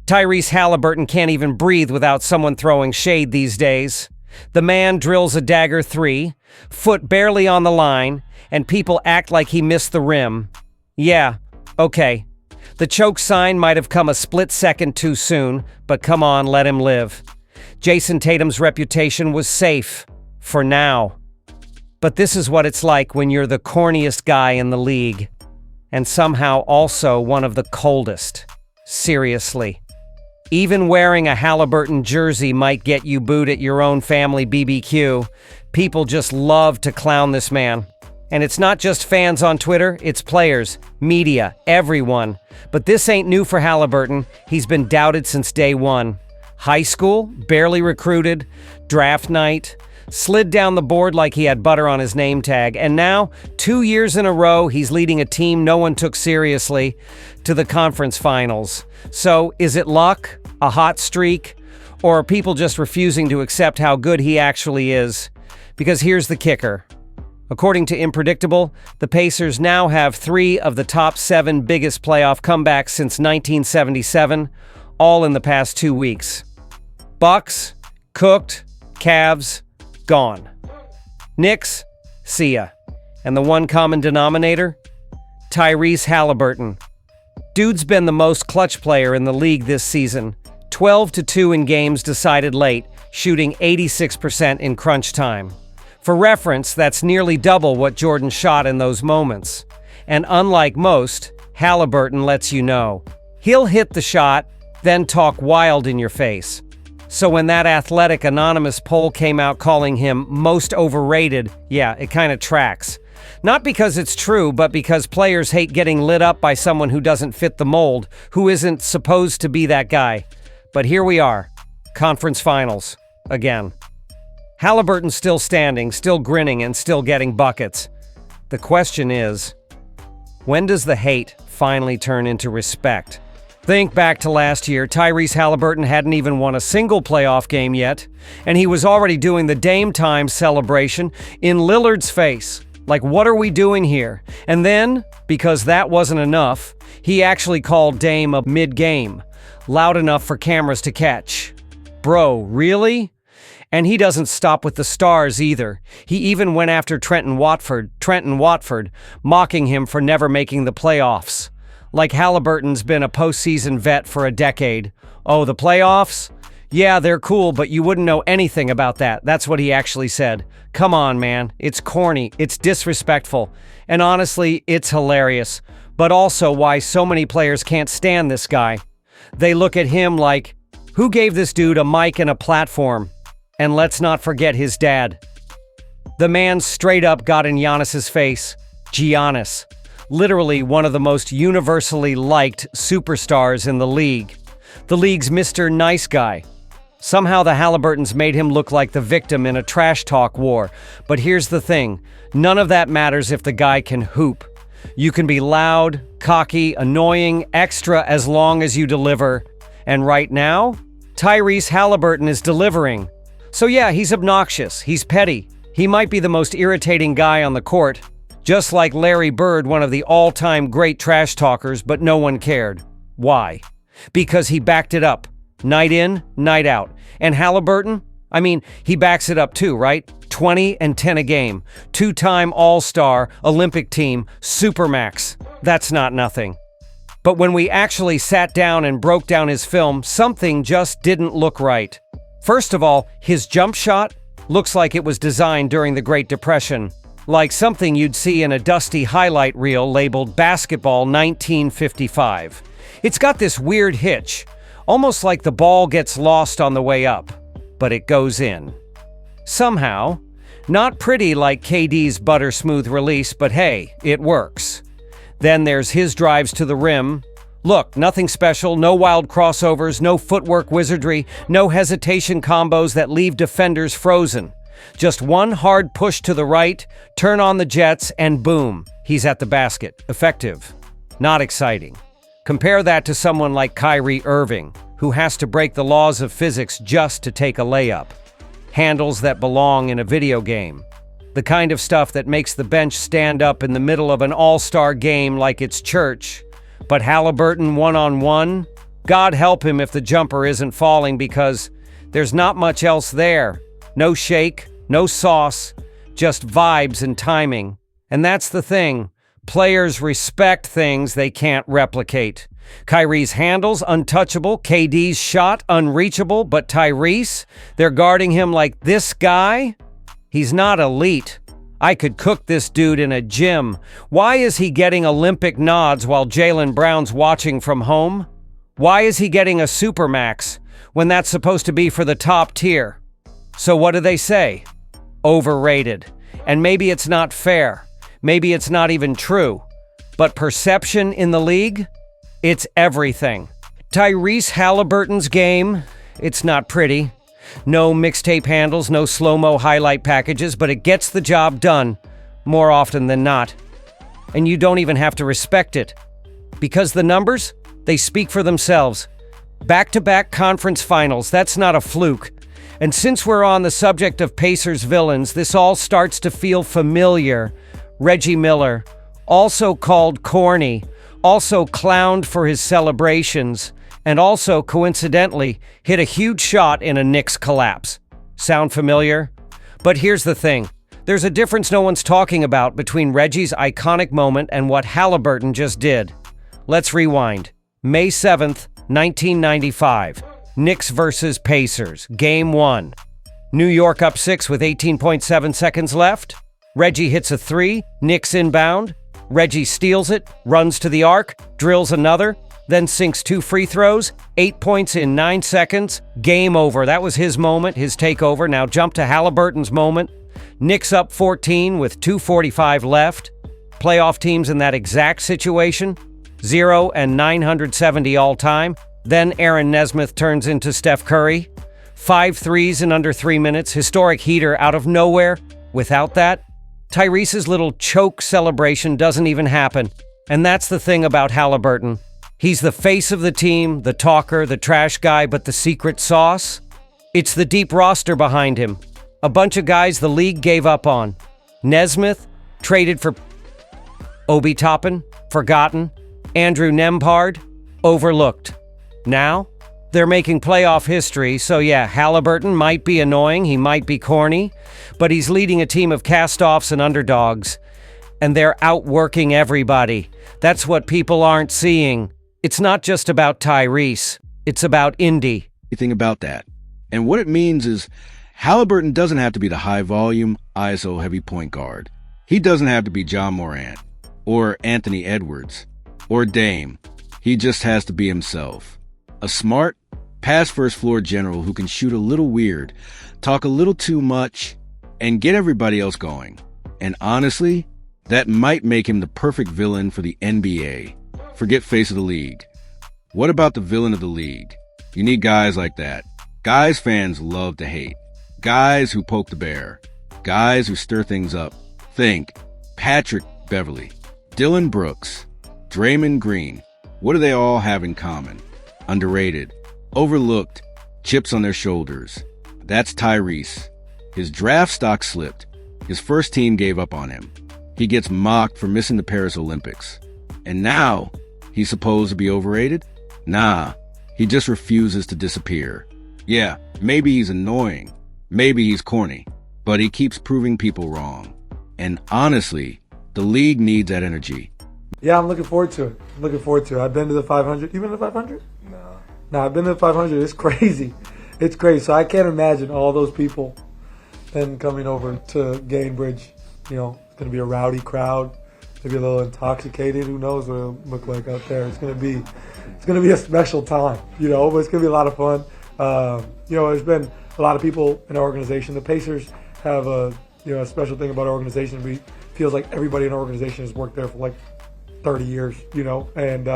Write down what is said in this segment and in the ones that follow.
Tyrese Haliburton can't even breathe without someone throwing shade these days. The man drills a dagger three, foot barely on the line, and people act like he missed the rim. Yeah, okay. The choke sign might have come a split second too soon, but come on, let him live. Jason Tatum's reputation was safe. For now. But this is what it's like when you're the corniest guy in the league. And somehow also one of the coldest. Seriously. Even wearing a Haliburton jersey might get you booed at your own family BBQ. People just love to clown this man. And it's not just fans on Twitter, it's players, media, everyone. But this ain't new for Haliburton. He's been doubted since day one. High school, barely recruited, draft night, slid down the board like he had butter on his name tag, and now, 2 years in a row, he's leading a team no one took seriously to the conference finals. So, is it luck, a hot streak, or are people just refusing to accept how good he actually is? Because here's the kicker. According to Unpredictable, the Pacers now have 3 of the top 7 biggest playoff comebacks since 1977, all in the past 2 weeks. Bucks, cooked, Cavs, gone. Knicks, see ya. And the one common denominator? Tyrese Haliburton. Dude's been the most clutch player in the league this season. 12-2 in games decided late, shooting 86% in crunch time. For reference, that's nearly double what Jordan shot in those moments. And unlike most, Haliburton lets you know. He'll hit the shot, then talk wild in your face. So when that Athletic Anonymous poll came out calling him most overrated, yeah, it kind of tracks. Not because it's true, but because players hate getting lit up by someone who doesn't fit the mold, who isn't supposed to be that guy. But here we are, conference finals, again. Haliburton's still standing, still grinning, and still getting buckets. The question is, when does the hate finally turn into respect? Think back to last year, Tyrese Haliburton hadn't even won a single playoff game yet, and he was already doing the Dame Time celebration in Lillard's face. Like, what are we doing here? And then, because that wasn't enough, he actually called Dame a mid-game, loud enough for cameras to catch. Bro, really? And he doesn't stop with the stars either. He even went after Trenton Watford, mocking him for never making the playoffs. Like Haliburton's been a postseason vet for a decade. Oh, the playoffs? Yeah, they're cool, but you wouldn't know anything about that. That's what he actually said. Come on, man. It's corny. It's disrespectful. And honestly, it's hilarious. But also why so many players can't stand this guy. They look at him like, who gave this dude a mic and a platform? And let's not forget his dad. The man straight up got in Giannis's face. Giannis. Literally one of the most universally liked superstars in the league. The league's Mr. Nice Guy. Somehow the Haliburtons made him look like the victim in a trash talk war. But here's the thing, none of that matters if the guy can hoop. You can be loud, cocky, annoying, extra as long as you deliver. And right now, Tyrese Haliburton is delivering. So yeah, he's obnoxious, he's petty. He might be the most irritating guy on the court. Just like Larry Bird, one of the all-time great trash talkers, but no one cared. Why? Because he backed it up. Night in, night out. And Haliburton? I mean, he backs it up too, right? 20 and 10 a game. 2-time All-Star, Olympic team, Supermax. That's not nothing. But when we actually sat down and broke down his film, something just didn't look right. First of all, his jump shot looks like it was designed during the Great Depression. Like something you'd see in a dusty highlight reel labeled Basketball 1955. It's got this weird hitch, almost like the ball gets lost on the way up, but it goes in. Somehow, not pretty like KD's butter-smooth release, but hey, it works. Then there's his drives to the rim. Look, nothing special, no wild crossovers, no footwork wizardry, no hesitation combos that leave defenders frozen. Just one hard push to the right, turn on the jets, and boom, he's at the basket. Effective. Not exciting. Compare that to someone like Kyrie Irving, who has to break the laws of physics just to take a layup. Handles that belong in a video game. The kind of stuff that makes the bench stand up in the middle of an all-star game like it's church. But Haliburton one-on-one? God help him if the jumper isn't falling, because there's not much else there. No shake, no sauce, just vibes and timing. And that's the thing. Players respect things they can't replicate. Kyrie's handles, untouchable. KD's shot, unreachable. But Tyrese, they're guarding him like this guy? He's not elite. I could cook this dude in a gym. Why is he getting Olympic nods while Jaylen Brown's watching from home? Why is he getting a Supermax when that's supposed to be for the top tier? So what do they say? Overrated. And maybe it's not fair. Maybe it's not even true. But perception in the league? It's everything. Tyrese Haliburton's game, it's not pretty. No mixtape handles, no slow-mo highlight packages, but it gets the job done more often than not. And you don't even have to respect it. Because the numbers, they speak for themselves. Back-to-back conference finals, that's not a fluke. And since we're on the subject of Pacers villains, this all starts to feel familiar. Reggie Miller, also called corny, also clowned for his celebrations, and also, coincidentally, hit a huge shot in a Knicks collapse. Sound familiar? But here's the thing. There's a difference no one's talking about between Reggie's iconic moment and what Haliburton just did. Let's rewind. May 7th, 1995. Knicks versus Pacers. Game 1. New York up 6 with 18.7 seconds left. Reggie hits a 3. Knicks inbound. Reggie steals it, runs to the arc, drills another, then sinks 2 free throws, 8 points in 9 seconds. Game over. That was his moment, his takeover. Now jump to Haliburton's moment. Knicks up 14 with 2:45 left. Playoff teams in that exact situation, 0 and 970 all time. Then Aaron Nesmith turns into Steph Curry. 5 threes in under 3 minutes. Historic heater out of nowhere. Without that, Tyrese's little choke celebration doesn't even happen. And that's the thing about Haliburton. He's the face of the team, the talker, the trash guy, but the secret sauce? It's the deep roster behind him. A bunch of guys the league gave up on. Nesmith, traded for Obi Toppin, forgotten. Andrew Nembhard, overlooked. Now, they're making playoff history, so yeah, Haliburton might be annoying, he might be corny, but he's leading a team of cast-offs and underdogs, and they're outworking everybody. That's what people aren't seeing. It's not just about Tyrese, it's about Indy. Anything about that. And what it means is Haliburton doesn't have to be the high-volume, ISO-heavy point guard. He doesn't have to be John Morant, or Anthony Edwards, or Dame. He just has to be himself. A smart, pass-first floor general who can shoot a little weird, talk a little too much, and get everybody else going. And honestly, that might make him the perfect villain for the NBA. Forget face of the league. What about the villain of the league? You need guys like that. Guys fans love to hate. Guys who poke the bear. Guys who stir things up. Think Patrick Beverley, Dylan Brooks, Draymond Green. What do they all have in common? Underrated, overlooked, chips on their shoulders. That's Tyrese. His draft stock slipped. His first team gave up on him. He gets mocked for missing the Paris Olympics. And now, he's supposed to be overrated? Nah, he just refuses to disappear. Yeah, maybe he's annoying. Maybe he's corny. But he keeps proving people wrong. And honestly, the league needs that energy. Yeah, I'm looking forward to it. I've been to the 500. You been to the 500? No, I've been to the 500. It's crazy. It's crazy. So I can't imagine all those people then coming over to Gainbridge. You know, it's going to be a rowdy crowd. Maybe a little intoxicated. Who knows what it'll look like out there. It's going to be a special time, you know, but it's going to be a lot of fun. You know, there's been a lot of people in our organization. The Pacers have a special thing about our organization. We feels like everybody in our organization has worked there for like 30 years, you know, and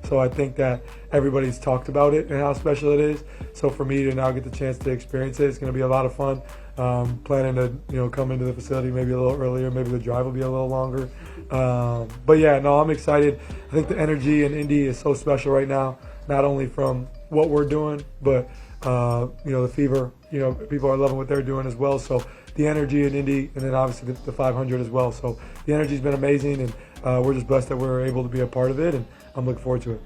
so I think that everybody's talked about it and how special it is. So for me to now get the chance to experience it, it's going to be a lot of fun. Planning to come into the facility maybe a little earlier, maybe the drive will be a little longer. But yeah, no, I'm excited. I think the energy in Indy is so special right now, not only from what we're doing, but the fever. People are loving what they're doing as well. So the energy in Indy, and then obviously the 500 as well. So the energy's been amazing, and we're just blessed that we're able to be a part of it, and I'm looking forward to it.